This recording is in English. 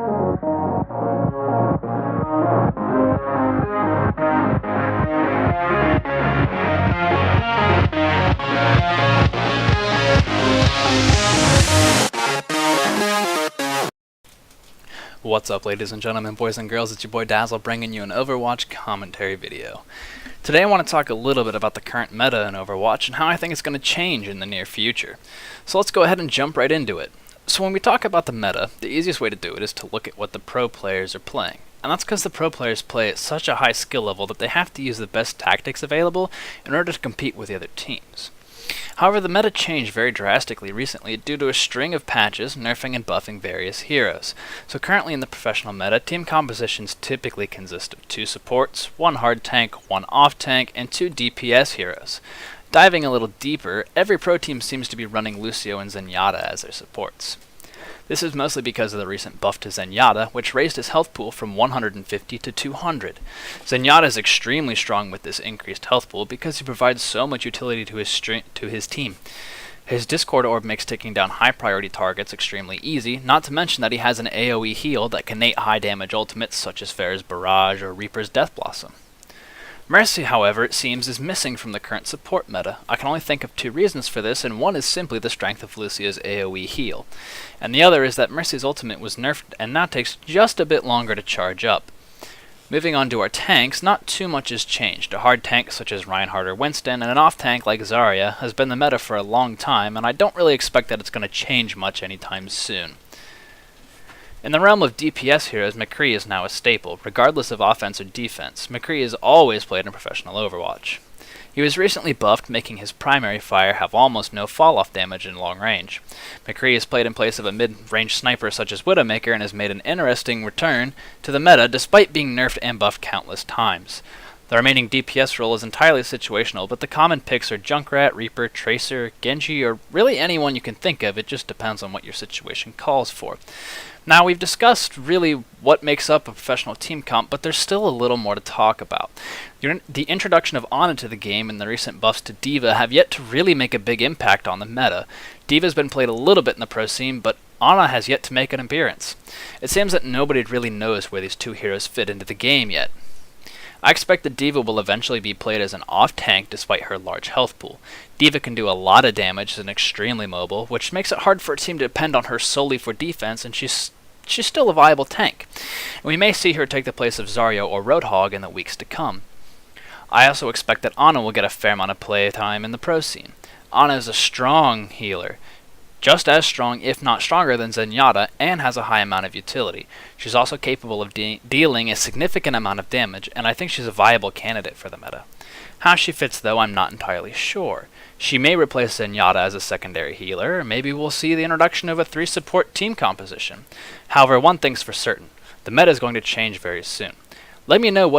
What's up, ladies and gentlemen, boys and girls, it's your boy Dazzle bringing you an Overwatch commentary video. Today I want to talk a little bit about the current meta in Overwatch and how I think it's going to change in the near future. So let's go ahead and jump right into it. So when we talk about the meta, the easiest way to do it is to look at what the pro players are playing. And that's because the pro players play at such a high skill level that they have to use the best tactics available in order to compete with the other teams. However, the meta changed very drastically recently due to a string of patches nerfing and buffing various heroes. So currently in the professional meta, team compositions typically consist of 2 supports, 1 hard tank, 1 off tank, and 2 DPS heroes. Diving a little deeper, every pro team seems to be running Lucio and Zenyatta as their supports. This is mostly because of the recent buff to Zenyatta, which raised his health pool from 150 to 200. Zenyatta is extremely strong with this increased health pool because he provides so much utility to his team. His Discord orb makes taking down high priority targets extremely easy, not to mention that he has an AoE heal that can nate high damage ultimates such as Pharah's Barrage or Reaper's Death Blossom. Mercy, however, it seems, is missing from the current support meta. I can only think of 2 reasons for this, and one is simply the strength of Lucio's AoE heal, and the other is that Mercy's ultimate was nerfed and now takes just a bit longer to charge up. Moving on to our tanks, not too much has changed. A hard tank such as Reinhardt or Winston, and an off tank like Zarya has been the meta for a long time, and I don't really expect that it's going to change much anytime soon. In the realm of DPS heroes, McCree is now a staple, regardless of offense or defense. McCree is always played in professional Overwatch. He was recently buffed, making his primary fire have almost no fall-off damage in long range. McCree is played in place of a mid-range sniper such as Widowmaker and has made an interesting return to the meta despite being nerfed and buffed countless times. The remaining DPS role is entirely situational, but the common picks are Junkrat, Reaper, Tracer, Genji, or really anyone you can think of. It just depends on what your situation calls for. Now, we've discussed really what makes up a professional team comp, but there's still a little more to talk about. The introduction of Ana to the game and the recent buffs to D.Va have yet to really make a big impact on the meta. D.Va's been played a little bit in the pro scene, but Ana has yet to make an appearance. It seems that nobody really knows where these 2 heroes fit into the game yet. I expect that D.Va will eventually be played as an off-tank despite her large health pool. D.Va can do a lot of damage and extremely mobile, which makes it hard for a team to depend on her solely for defense, and she's still a viable tank. And we may see her take the place of Zarya or Roadhog in the weeks to come. I also expect that Ana will get a fair amount of play time in the pro scene. Ana is a strong healer, just as strong, if not stronger, than Zenyatta, and has a high amount of utility. She's also capable of dealing a significant amount of damage, and I think she's a viable candidate for the meta. How she fits, though, I'm not entirely sure. She may replace Zenyatta as a secondary healer, or maybe we'll see the introduction of a 3-support team composition. However, one thing's for certain, the meta is going to change very soon. Let me know what